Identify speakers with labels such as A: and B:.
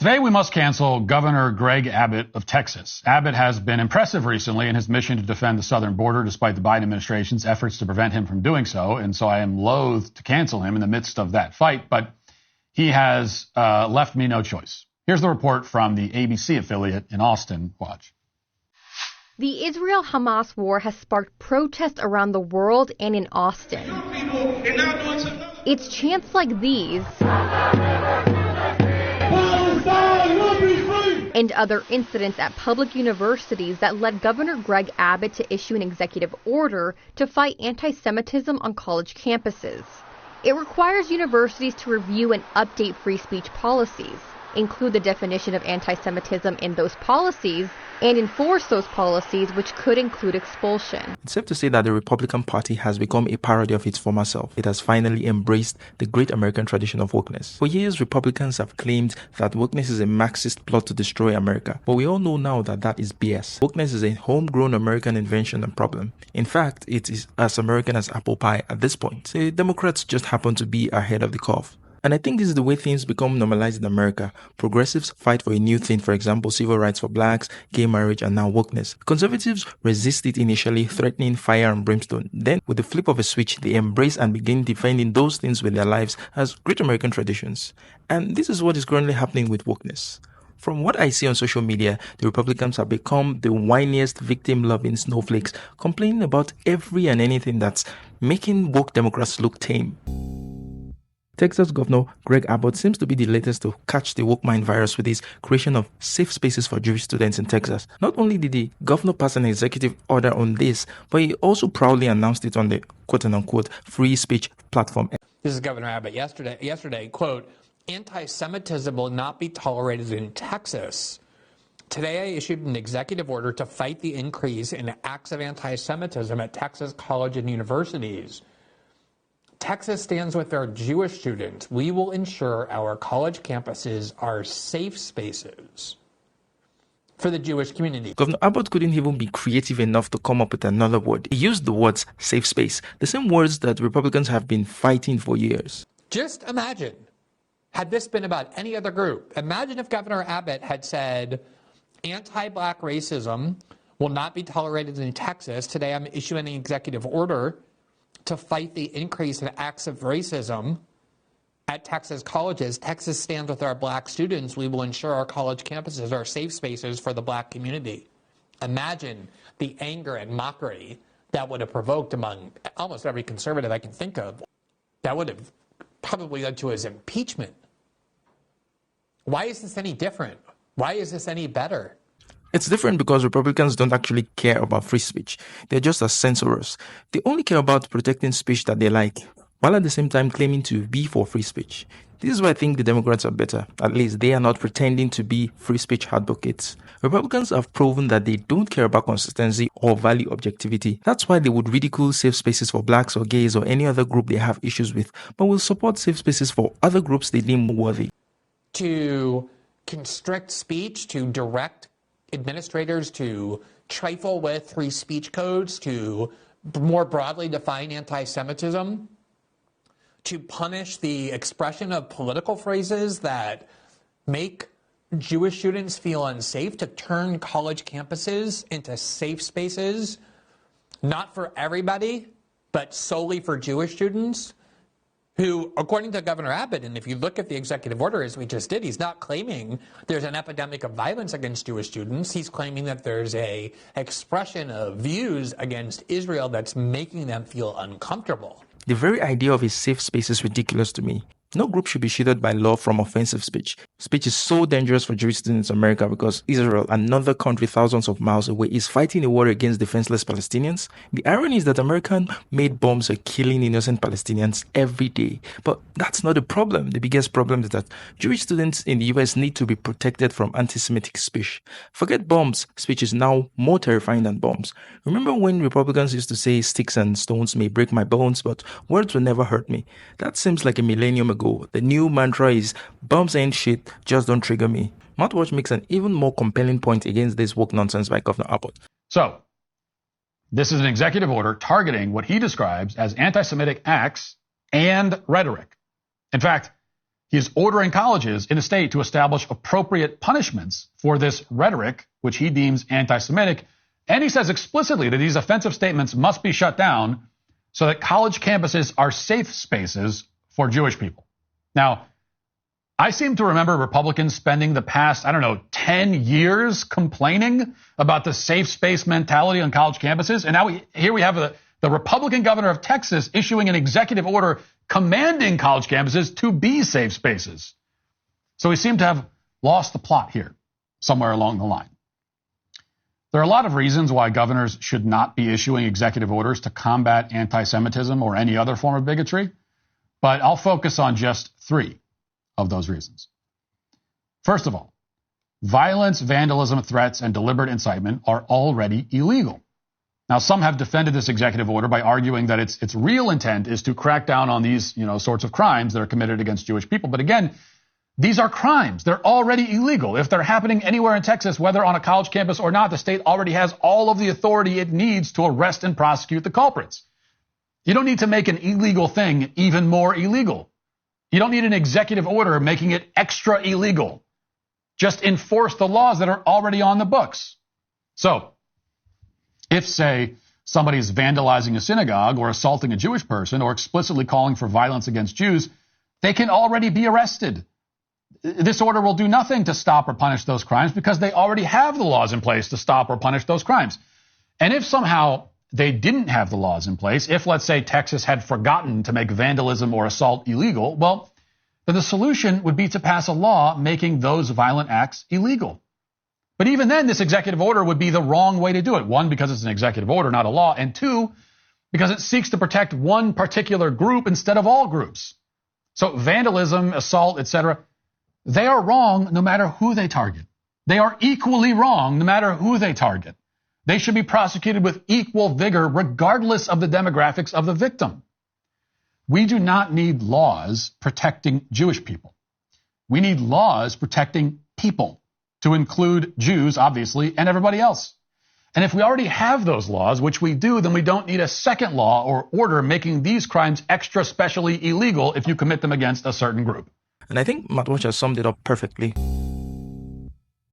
A: Today, we must cancel Governor Greg Abbott of Texas. Abbott has been impressive recently in his mission to defend the southern border, despite the Biden administration's efforts to prevent him from doing so. And so I am loath to cancel him in the midst of that fight. But he has left me no choice. Here's the report from the ABC affiliate in Austin. Watch.
B: The Israel-Hamas war has sparked protests around the world and in Austin. It's chants like these and other incidents at public universities that led Governor Greg Abbott to issue an executive order to fight anti-Semitism on college campuses. It requires universities to review and update free speech policies, include the definition of anti-Semitism in those policies, and enforce those policies, which could include expulsion.
C: It's safe to say that the Republican Party has become a parody of its former self. It has finally embraced the great American tradition of wokeness. For years, Republicans have claimed that wokeness is a Marxist plot to destroy America. But we all know now that that is BS. Wokeness is a homegrown American invention and problem. In fact, it is as American as apple pie at this point. The Democrats just happen to be ahead of the curve. And I think this is the way things become normalized in America. Progressives fight for a new thing, for example, civil rights for blacks, gay marriage, and now wokeness. Conservatives resist it initially, threatening fire and brimstone. Then, with the flip of a switch, they embrace and begin defending those things with their lives as great American traditions. And this is what is currently happening with wokeness. From what I see on social media, the Republicans have become the whiniest, victim-loving snowflakes, complaining about every and anything that's making woke Democrats look tame. Texas Governor Greg Abbott seems to be the latest to catch the woke mind virus with his creation of safe spaces for Jewish students in Texas. Not only did the governor pass an executive order on this, but he also proudly announced it on the quote-unquote free speech platform.
D: This is Governor Abbott yesterday, quote, "Anti-Semitism will not be tolerated in Texas. Today I issued an executive order to fight the increase in acts of anti-Semitism at Texas colleges and universities. Texas stands with our Jewish students. We will ensure our college campuses are safe spaces for the Jewish community."
C: Governor Abbott couldn't even be creative enough to come up with another word. He used the words safe space, the same words that Republicans have been fighting for years.
D: Just imagine, had this been about any other group, imagine if Governor Abbott had said, "Anti-black racism will not be tolerated in Texas. Today I'm issuing an executive order to fight the increase in acts of racism at Texas colleges. Texas stands with our black students. We will ensure our college campuses are safe spaces for the black community." Imagine the anger and mockery that would have provoked among almost every conservative I can think of. That would have probably led to his impeachment. Why is this any different? Why is this any better?
C: It's different because Republicans don't actually care about free speech. They're just as censorious. They only care about protecting speech that they like, while at the same time claiming to be for free speech. This is why I think the Democrats are better. At least they are not pretending to be free speech advocates. Republicans have proven that they don't care about consistency or value objectivity. That's why they would ridicule safe spaces for blacks or gays or any other group they have issues with, but will support safe spaces for other groups they deem worthy.
D: To constrict speech, to direct administrators to trifle with free speech codes, to more broadly define anti-Semitism, to punish the expression of political phrases that make Jewish students feel unsafe, to turn college campuses into safe spaces, not for everybody, but solely for Jewish students, who, according to Governor Abbott, and if you look at the executive order as we just did, he's not claiming there's an epidemic of violence against Jewish students. He's claiming that there's a expression of views against Israel that's making them feel uncomfortable.
C: The very idea of a safe space is ridiculous to me. No group should be shielded by law from offensive speech. Speech is so dangerous for Jewish students in America because Israel, another country thousands of miles away, is fighting a war against defenseless Palestinians. The irony is that American-made bombs are killing innocent Palestinians every day. But that's not the problem. The biggest problem is that Jewish students in the US need to be protected from anti-Semitic speech. Forget bombs. Speech is now more terrifying than bombs. Remember when Republicans used to say sticks and stones may break my bones, but words will never hurt me? That seems like a millennium ago. The new mantra is bombs ain't shit, just don't trigger me. Watch makes an even more compelling point against this woke nonsense by Governor Abbott.
A: So, this is an executive order targeting what he describes as anti-Semitic acts and rhetoric. In fact, He is ordering colleges in the state to establish appropriate punishments for this rhetoric, which he deems anti-Semitic. And he says explicitly that these offensive statements must be shut down so that college campuses are safe spaces for Jewish people. Now, I seem to remember Republicans spending the past, 10 years complaining about the safe space mentality on college campuses. And now here we have the Republican governor of Texas issuing an executive order commanding college campuses to be safe spaces. So we seem to have lost the plot here somewhere along the line. There are a lot of reasons why governors should not be issuing executive orders to combat anti-Semitism or any other form of bigotry, but I'll focus on just 3 of those reasons. First of all, violence, vandalism, threats, and deliberate incitement are already illegal. Now, some have defended this executive order by arguing that its real intent is to crack down on these, sorts of crimes that are committed against Jewish people. But again, these are crimes. They're already illegal. If they're happening anywhere in Texas, whether on a college campus or not, the state already has all of the authority it needs to arrest and prosecute the culprits. You don't need to make an illegal thing even more illegal. You don't need an executive order making it extra illegal. Just enforce the laws that are already on the books. So, if, say, somebody is vandalizing a synagogue or assaulting a Jewish person or explicitly calling for violence against Jews, they can already be arrested. This order will do nothing to stop or punish those crimes because they already have the laws in place to stop or punish those crimes. And if somehow they didn't have the laws in place, if, let's say, Texas had forgotten to make vandalism or assault illegal, well, then the solution would be to pass a law making those violent acts illegal. But even then, this executive order would be the wrong way to do it. 1, because it's an executive order, not a law. And 2, because it seeks to protect one particular group instead of all groups. So vandalism, assault, etc., they are wrong no matter who they target. They are equally wrong no matter who they target. They should be prosecuted with equal vigor regardless of the demographics of the victim. We do not need laws protecting Jewish people. We need laws protecting people, to include Jews, obviously, and everybody else. And if we already have those laws, which we do, then we don't need a second law or order making these crimes extra specially illegal if you commit them against a certain group.
C: And I think Matt Walsh has summed it up perfectly.